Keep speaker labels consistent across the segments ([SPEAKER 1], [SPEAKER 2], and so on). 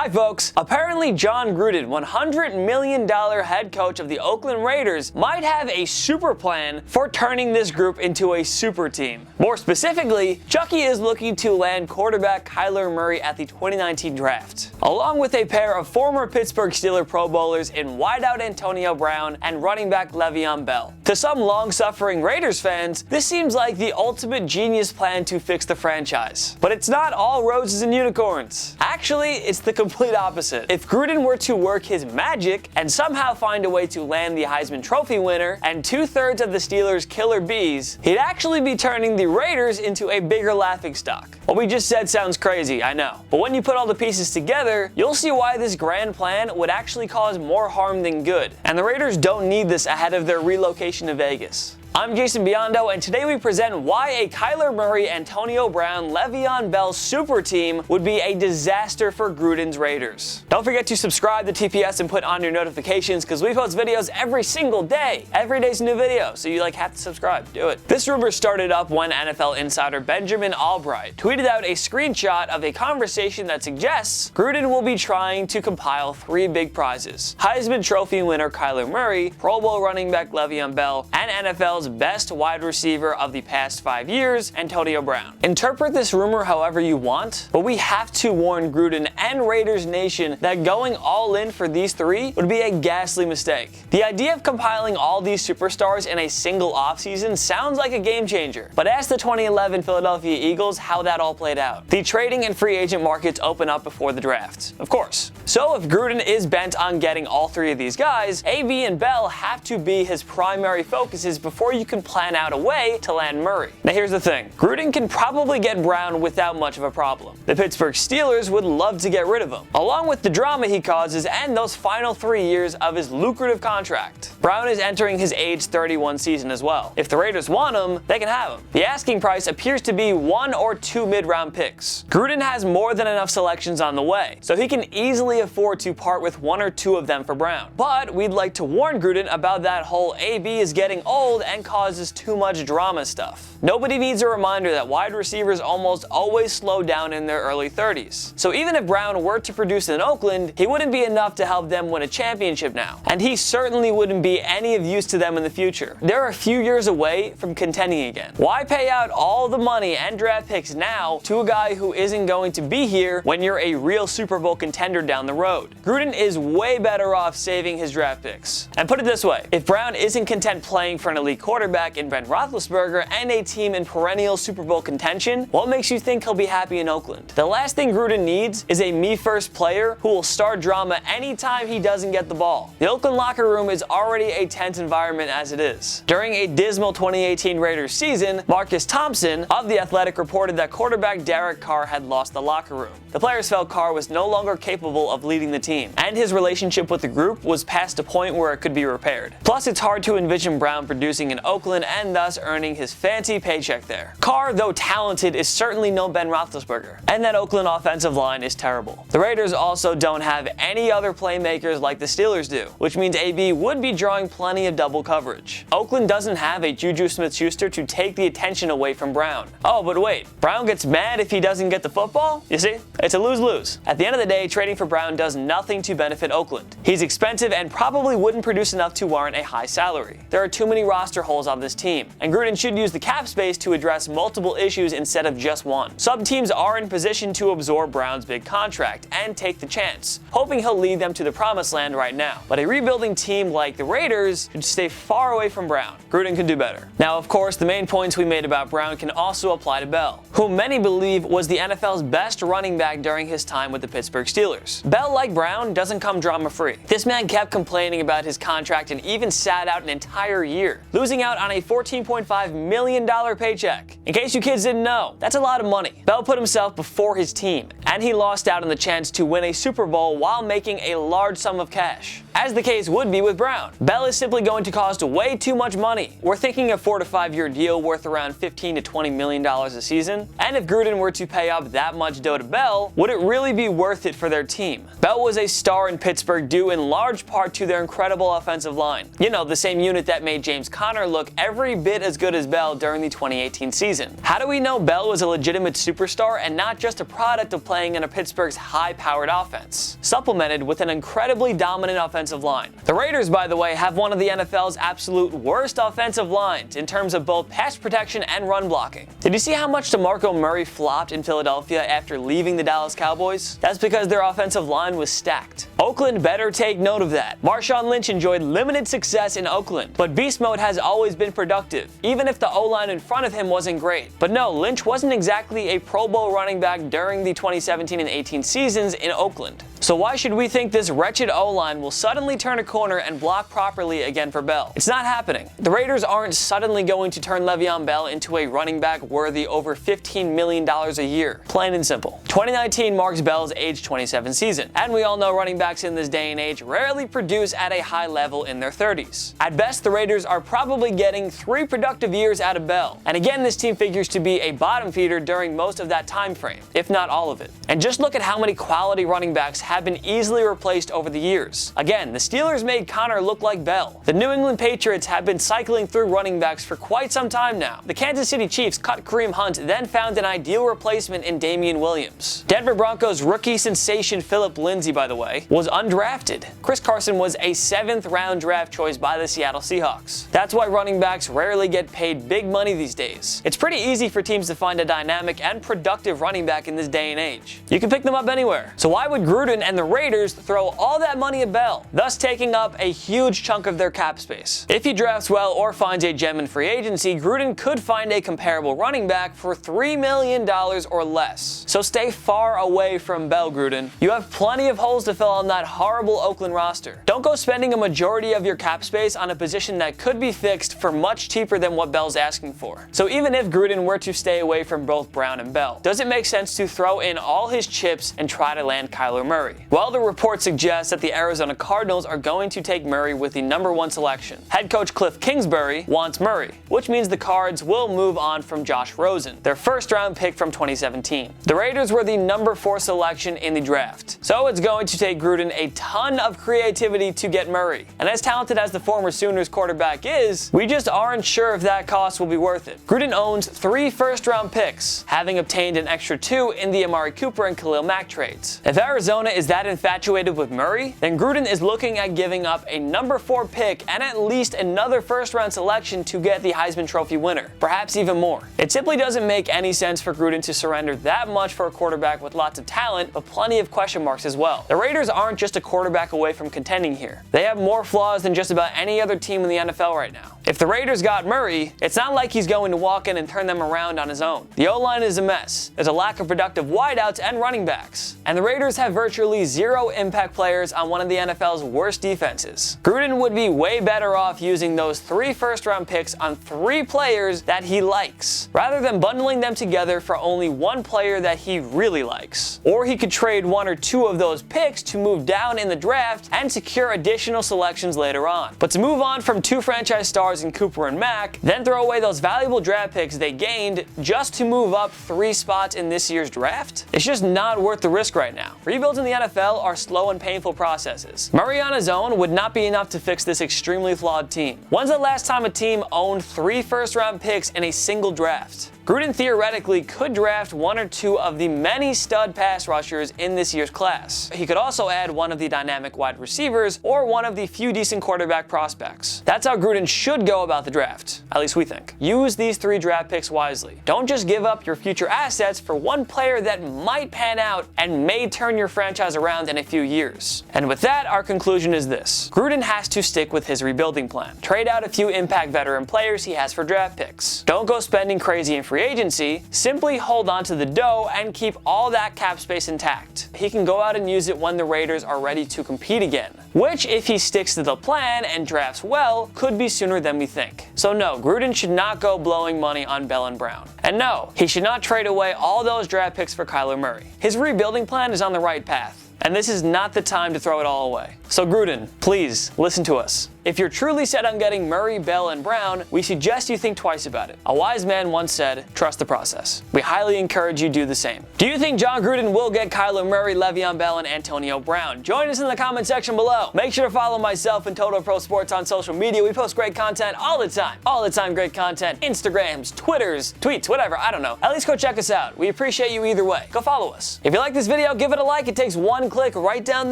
[SPEAKER 1] Hi folks! Apparently Jon Gruden, $100 million head coach of the Oakland Raiders, might have a super plan for turning this group into a super team. More specifically, Chucky is looking to land quarterback Kyler Murray at the 2019 draft, along with a pair of former Pittsburgh Steelers Pro Bowlers in wideout Antonio Brown and running back Le'Veon Bell. To some long-suffering Raiders fans, this seems like the ultimate genius plan to fix the franchise. But it's not all roses and unicorns. Actually, it's the complete opposite. If Gruden were to work his magic and somehow find a way to land the Heisman Trophy winner and 2/3 of the Steelers' killer bees, he'd actually be turning the Raiders into a bigger laughingstock. What we just said sounds crazy, I know. But when you put all the pieces together, you'll see why this grand plan would actually cause more harm than good. And the Raiders don't need this ahead of their relocation to Vegas. I'm Jason Biondo, and today we present why a Kyler Murray, Antonio Brown, Le'Veon Bell super team would be a disaster for Gruden's Raiders. Don't forget to subscribe to TPS and put on your notifications because we post videos every single day. Every day's a new video, so you have to subscribe. Do it. This rumor started up when NFL insider Benjamin Albright tweeted out a screenshot of a conversation that suggests Gruden will be trying to compile 3 big prizes: Heisman Trophy winner Kyler Murray, Pro Bowl running back Le'Veon Bell, and NFL's best wide receiver of the past 5 years, Antonio Brown. Interpret this rumor however you want, but we have to warn Gruden and Raiders Nation that going all in for these 3 would be a ghastly mistake. The idea of compiling all these superstars in a single offseason sounds like a game changer, but ask the 2011 Philadelphia Eagles how that all played out. The trading and free agent markets open up before the draft, of course. So if Gruden is bent on getting all 3 of these guys, AB and Bell have to be his primary focuses before you can plan out a way to land Murray. Now here's the thing, Gruden can probably get Brown without much of a problem. The Pittsburgh Steelers would love to get rid of him, along with the drama he causes and those final 3 years of his lucrative contract. Brown is entering his age 31 season as well. If the Raiders want him, they can have him. The asking price appears to be 1 or 2 mid-round picks. Gruden has more than enough selections on the way, so he can easily afford to part with 1 or 2 of them for Brown. But we'd like to warn Gruden about that whole AB is getting old and causes too much drama stuff. Nobody needs a reminder that wide receivers almost always slow down in their early 30s. So even if Brown were to produce in Oakland, he wouldn't be enough to help them win a championship now. And he certainly wouldn't be any of use to them in the future. They're a few years away from contending again. Why pay out all the money and draft picks now to a guy who isn't going to be here when you're a real Super Bowl contender down the road? Gruden is way better off saving his draft picks. And put it this way, if Brown isn't content playing for an elite quarterback in Ben Roethlisberger and a team in perennial Super Bowl contention, what makes you think he'll be happy in Oakland? The last thing Gruden needs is a me-first player who will start drama anytime he doesn't get the ball. The Oakland locker room is already a tense environment as it is. During a dismal 2018 Raiders season, Marcus Thompson of The Athletic reported that quarterback Derek Carr had lost the locker room. The players felt Carr was no longer capable of leading the team, and his relationship with the group was past a point where it could be repaired. Plus, it's hard to envision Brown producing in Oakland and thus earning his fancy paycheck there. Carr, though talented, is certainly no Ben Roethlisberger, and that Oakland offensive line is terrible. The Raiders also don't have any other playmakers like the Steelers do, which means AB would be drawing plenty of double coverage. Oakland doesn't have a Juju Smith-Schuster to take the attention away from Brown. Oh, but wait, Brown gets mad if he doesn't get the football? You see? It's a lose-lose. At the end of the day, trading for Brown does nothing to benefit Oakland. He's expensive and probably wouldn't produce enough to warrant a high salary. There are too many roster holes on this team, and Gruden should use the cap space to address multiple issues instead of just one. Some teams are in position to absorb Brown's big contract and take the chance, hoping he'll lead them to the promised land right now. But a rebuilding team like the Raiders should stay far away from Brown. Gruden can do better. Now, of course, the main points we made about Brown can also apply to Bell, whom many believe was the NFL's best running back during his time with the Pittsburgh Steelers. Bell, like Brown, doesn't come drama-free. This man kept complaining about his contract and even sat out an entire year, losing out on a $14.5 million paycheck. In case you kids didn't know, that's a lot of money. Bell put himself before his team, and he lost out on the chance to win a Super Bowl while making a large sum of cash, as the case would be with Brown. Bell is simply going to cost way too much money. We're thinking a 4 to 5 year deal worth around $15 to $20 million a season, and if Gruden were to pay up that much dough to Bell, would it really be worth it for their team? Bell was a star in Pittsburgh due in large part to their incredible offensive line. You know, the same unit that made James Conner look every bit as good as Bell during the 2018 season. How do we know Bell was a legitimate superstar and not just a product of playing playing in a Pittsburgh's high-powered offense, supplemented with an incredibly dominant offensive line. The Raiders, by the way, have one of the NFL's absolute worst offensive lines in terms of both pass protection and run blocking. Did you see how much DeMarco Murray flopped in Philadelphia after leaving the Dallas Cowboys? That's because their offensive line was stacked. Oakland better take note of that. Marshawn Lynch enjoyed limited success in Oakland, but beast mode has always been productive, even if the O-line in front of him wasn't great. But no, Lynch wasn't exactly a Pro Bowl running back during the 2017 and 18 seasons in Oakland. So why should we think this wretched O-line will suddenly turn a corner and block properly again for Bell? It's not happening. The Raiders aren't suddenly going to turn Le'Veon Bell into a running back worthy over $15 million a year. Plain and simple. 2019 marks Bell's age 27 season, and we all know running backs in this day and age rarely produce at a high level in their 30s. At best, the Raiders are probably getting 3 productive years out of Bell. And again, this team figures to be a bottom feeder during most of that time frame, if not all of it. And just look at how many quality running backs have been easily replaced over the years. Again, the Steelers made Connor look like Bell. The New England Patriots have been cycling through running backs for quite some time now. The Kansas City Chiefs cut Kareem Hunt, then found an ideal replacement in Damian Williams. Denver Broncos rookie sensation Phillip Lindsay, by the way, was undrafted. Chris Carson was a 7th round draft choice by the Seattle Seahawks. That's why running backs rarely get paid big money these days. It's pretty easy for teams to find a dynamic and productive running back in this day and age. You can pick them up anywhere. So why would Gruden and the Raiders throw all that money at Bell, thus taking up a huge chunk of their cap space? If he drafts well or finds a gem in free agency, Gruden could find a comparable running back for $3 million or less. So stay far away from Bell, Gruden. You have plenty of holes to fill on that horrible Oakland roster. Don't go spending a majority of your cap space on a position that could be fixed for much cheaper than what Bell's asking for. So even if Gruden were to stay away from both Brown and Bell, does it make sense to throw in all his chips and try to land Kyler Murray? Well, the report suggests that the Arizona Cardinals are going to take Murray with the number 1 selection. Head coach Cliff Kingsbury wants Murray, which means the Cards will move on from Josh Rosen, their first-round pick from 2017. The Raiders were the number 4 selection in the draft, so it's going to take Gruden a ton of creativity to get Murray. And as talented as the former Sooners quarterback is, we just aren't sure if that cost will be worth it. Gruden owns 3 first-round picks, having obtained an extra 2 in the Amari Cooper and Khalil Mack trades. If Arizona is that infatuated with Murray, then Gruden is looking at giving up a number 4 pick and at least another first-round selection to get the Heisman Trophy winner, perhaps even more. It simply doesn't make any sense for Gruden to surrender that much for a quarterback with lots of talent, but plenty of question marks as well. The Raiders aren't just a quarterback away from contending here. They have more flaws than just about any other team in the NFL right now. If the Raiders got Murray, it's not like he's going to walk in and turn them around on his own. The O-line is a mess. There's a lack of productive wideouts and running backs. And the Raiders have virtually 0 impact players on one of the NFL's worst defenses. Gruden would be way better off using those 3 first-round picks on 3 players that he likes, rather than bundling them together for only 1 player that he really likes. Or he could trade 1 or 2 of those picks to move down in the draft and secure additional selections later on. But to move on from 2 franchise stars in Cooper and Mack, then throw away those valuable draft picks they gained just to move up 3 spots in this year's draft? It's just not worth the risk right now. Rebuilds in the NFL are slow and painful processes. Murray on his own would not be enough to fix this extremely flawed team. When's the last time a team owned 3 first-round picks in a single draft? Gruden theoretically could draft 1 or 2 of the many stud pass rushers in this year's class. He could also add 1 of the dynamic wide receivers or 1 of the few decent quarterback prospects. That's how Gruden should go about the draft, at least we think. Use these 3 draft picks wisely. Don't just give up your future assets for 1 player that might pan out and may turn your franchise around in a few years. And with that, our conclusion is this. Gruden has to stick with his rebuilding plan. Trade out a few impact veteran players he has for draft picks. Don't go spending crazy in free agency, simply hold on to the dough and keep all that cap space intact. He can go out and use it when the Raiders are ready to compete again, which, if he sticks to the plan and drafts well, could be sooner than we think. So no, Gruden should not go blowing money on Bell and Brown. And no, he should not trade away all those draft picks for Kyler Murray. His rebuilding plan is on the right path, and this is not the time to throw it all away. So Gruden, please listen to us. if you're truly set on getting Murray, Bell, and Brown, we suggest you think twice about it. A wise man once said, trust the process. We highly encourage you do the same. Do you think Jon Gruden will get Kyler Murray, Le'Veon Bell, and Antonio Brown? Join us in the comment section below. Make sure to follow myself and Total Pro Sports on social media. We post great content all the time. All the time great content. Instagrams, Twitters, tweets, whatever, I don't know. At least go check us out. We appreciate you either way. Go follow us. If you like this video, give it a like. It takes one click right down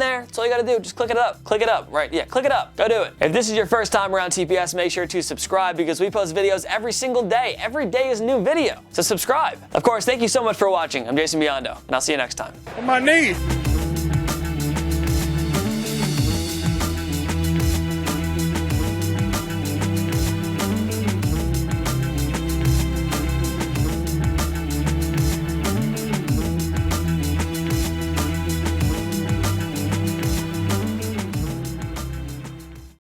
[SPEAKER 1] there. That's all you gotta do. Just click it up. Click it up. Right, yeah, click it up. Go do it. If this is your first time around TPS, make sure to subscribe because we post videos every single day. Every day is a new video. So subscribe. Of course, thank you so much for watching. I'm Jason Biondo, and I'll see you next time.
[SPEAKER 2] On my knees.